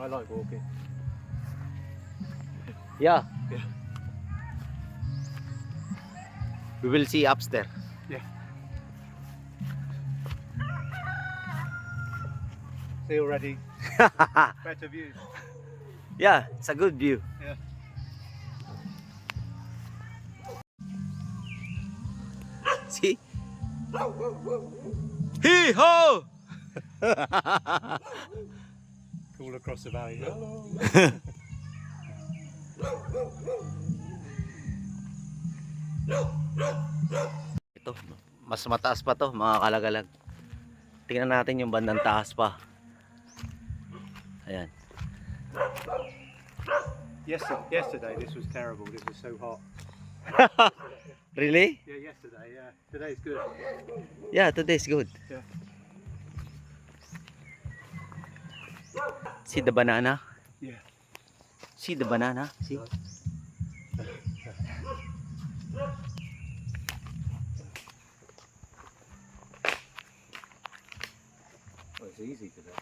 like walking. Yeah. Yeah. We will see upstairs. Yeah. See already. Better views. Yeah, it's a good view. Yeah. See? Hee ho! All across the valley. Hello. Ito, mas mataas pa to, mga kalagalag. Tingnan natin yung bandang taas pa. Ayan. Yesterday this was terrible. This was so hot. Really? Yeah, yesterday. Yeah. Today's good. Yeah, today's good. Yeah. See the banana? Yeah. See the banana? See? Well, it's easy today.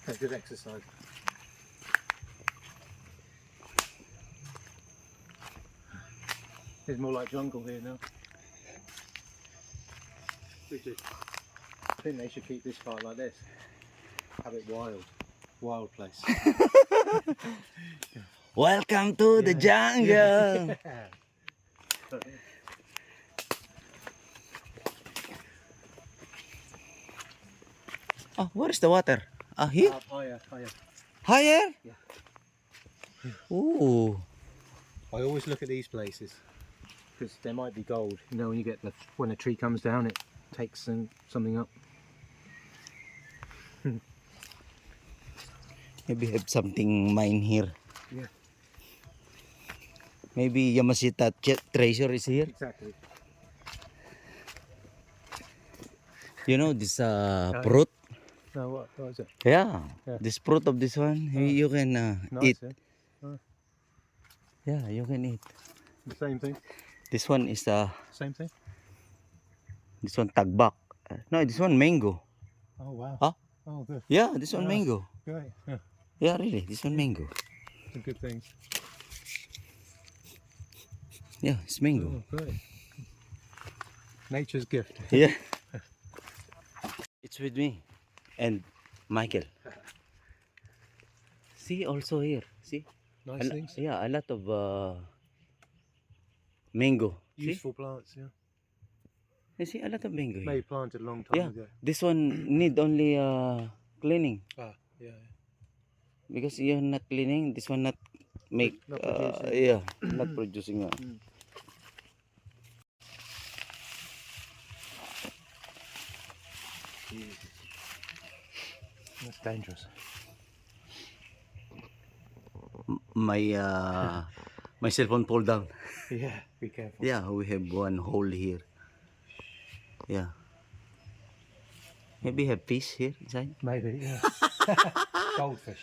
That's good exercise. It's more like jungle here now. I think they should keep this part like this. Have it wild. Wild place. Welcome to the jungle! Oh, where is the water? Ah, here? Up higher, higher. Higher? Yeah. Ooh. I always look at these places because there might be gold. You know, when you get when a tree comes down, it takes something up. Maybe have something mine here. Yeah. Maybe Yamashita treasure is here. Exactly. You know this fruit? No, what is it? Yeah. Yeah. This fruit of this one, you can Nice, eat. eh? Yeah, you can eat. The same thing. This one is Same thing. this one tagbak. No, this one mango. Oh wow. Huh? Oh good. Yeah, this one Nice. mango. Great. Yeah. Yeah, really, this one mango. Some good things. Yeah, it's mango. Oh, great. Nature's gift. Yeah. It's with me and Michael. See also here. See? Nice things. Yeah, a lot of mango. Useful plants. Yeah. See? You see a lot of mango Maybe here. planted a long time Yeah, ago. this one need only cleaning Ah, yeah. because you're not cleaning. This one not make Not producing. yeah, not producing. That's dangerous. My my cell phone fall down. Yeah. Be careful. Yeah, we have one hole here. Yeah. Maybe have fish here inside. Maybe. Yeah. Goldfish.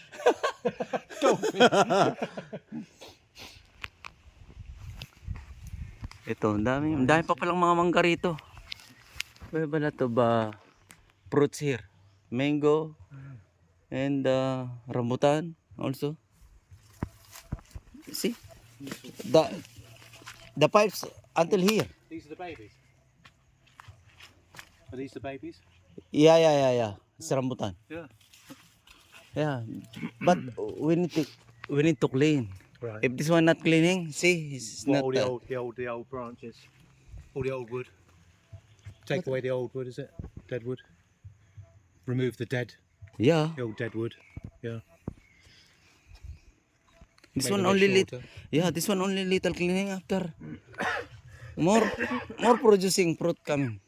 Ito, ang dami pa palang mga mangga rito. We have a lot of fruits here. Mango and rambutan also. See? The pipes until here. These are the babies. Are these the babies? Yeah. It's rambutan. Yeah. Yeah. But we need to clean. Right. If this one not cleaning, see, it's not. All the old branches, all the old wood. Take away the old wood, is it? Dead wood. Remove the Yeah. old dead wood. Yeah. This Make one it a bit only shorter. yeah, this one only little cleaning after more producing fruit coming.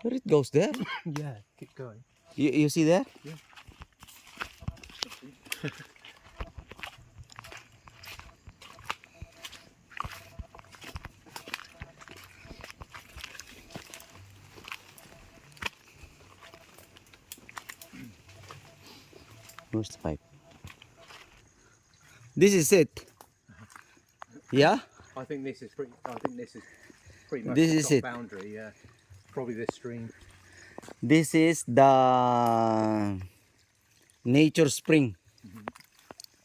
Where it goes there? Yeah. Keep going. You see there? Yeah. Where's the pipe? This is it. Yeah. I think this is pretty. I think this is pretty much This the is top it. boundary. Yeah, probably this stream. This is the nature spring.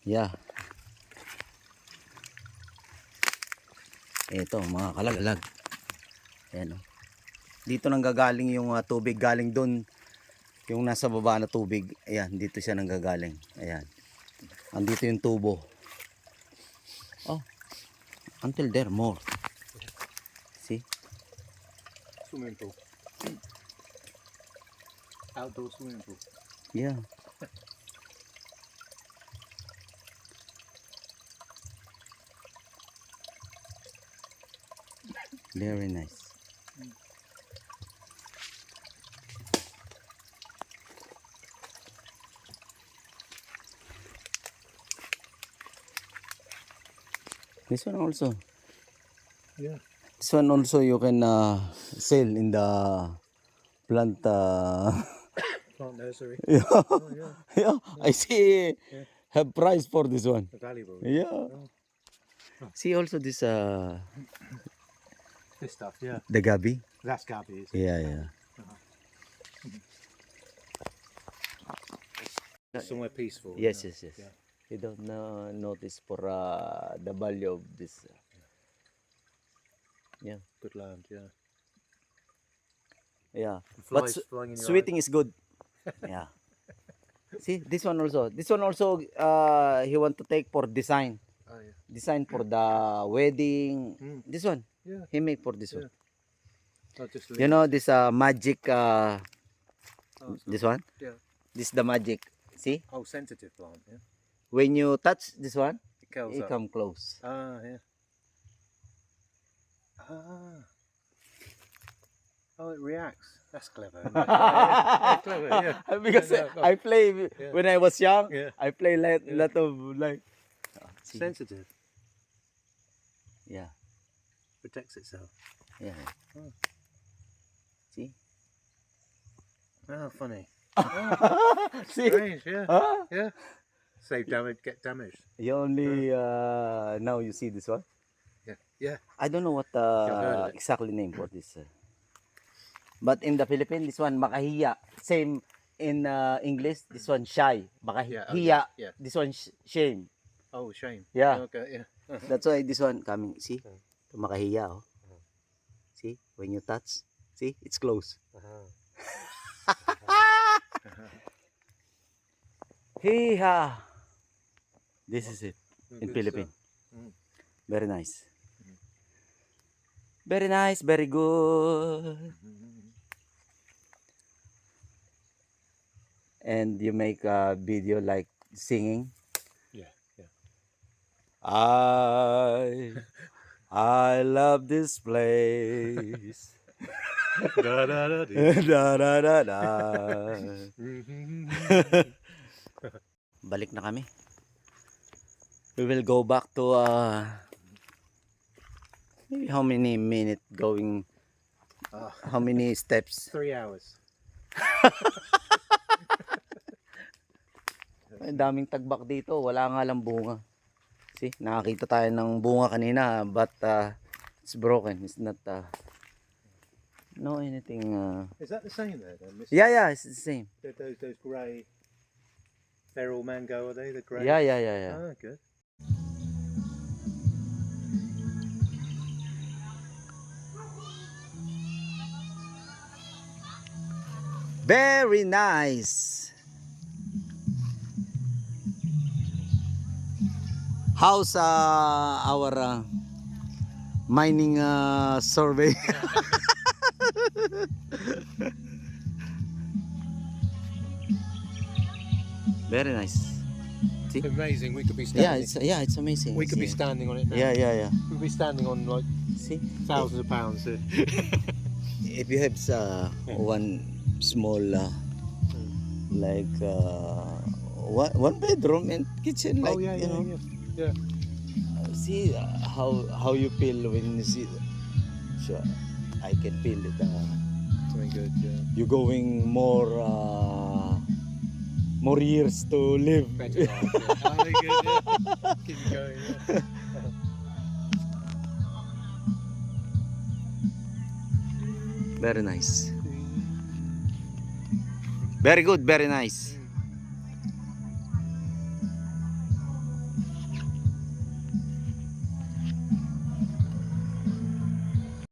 Yeah. Ito mga kalagalag. Ayan o. Dito nang gagaling yung tubig, galing doon yung nasa baba na tubig. Ayan, dito siya nang gagaling. Ayan. Andito yung tubo. Oh. Until there more. See? Swimming pool. Outdoor swimming pool. Yeah. Very nice. This one also. Yeah. This one also you can sell in the plant. Plant nursery. Yeah. Oh, yeah. Yeah. I see. Have price for this one. Valuable. Yeah. Oh. See also this This stuff. Yeah. the gabi. That's Gabby. Yeah, yeah. Somewhere peaceful. Yes, yeah. yes, yes. Yeah. You don't notice for the value of this. Yeah, Good land. Yeah. yeah. But Flies flying in your sweeting is good. Yeah. See this one also. This one also he want to take for design. eyes. Oh yeah. Design for the wedding. Mm. This one Yeah. he make for this Yeah. one. I'll just You know this magic. Oh, so- This one. Yeah. This the magic. See Oh, sensitive plant. Yeah. when you touch this one, It curls it up. come close. Ah, yeah. Ah. Oh, it reacts. That's clever. Isn't it? Yeah, clever. Yeah. Because Yeah, no, I play Yeah. when I was young. Yeah. I play lot Yeah. of like. See? Sensitive. Yeah, Protects itself. yeah. Oh. See? Oh, funny. See? Strange. Yeah. Huh? Yeah. Save damage. Get damaged. You only now you see this one. Yeah. Yeah. I don't know what I've heard of it. exactly name for this. But in the Philippines, this one makahiya. Same in English, this one shy. Makahiya. Yeah, okay, yeah. This one shame. Oh, shame. Yeah. Okay. Yeah. That's why this one coming. See? Mm. Ito makahiya. Oh. Uh-huh. See? When you touch. See? It's close. Hiha. This is it. In Good Philippines. stuff. Mm. Very nice. Very nice, very good. And you make a video like singing. Yeah. Yeah. I love this place. Da, da, da, dee. Da, da, da, da. Balik na kami. We will go back to maybe how many minutes going, how many steps? 3 hours. Ang daming tagbak dito, wala nga lang bunga. See, nakakita tayo ng bunga kanina but it's broken. It's not no anything. Is that the same there then? Yeah, it's the same. Those grey feral mango, are they? The grey? Yeah. Ah, good. Very nice. How's our mining survey? Very nice. See? Amazing. We could be standing. It's amazing. We could be See? standing on it now. Yeah. We'd be standing on like See? thousands of pounds. If you have one small like one bedroom and kitchen like oh yeah, you yeah, know. yeah. See how you feel when you see sure I can feel it Something good. Yeah. you're going more More years to live. Better life. Yeah. Oh, very good. Yeah. Keep it going. Yeah. Very nice. Very good, very nice.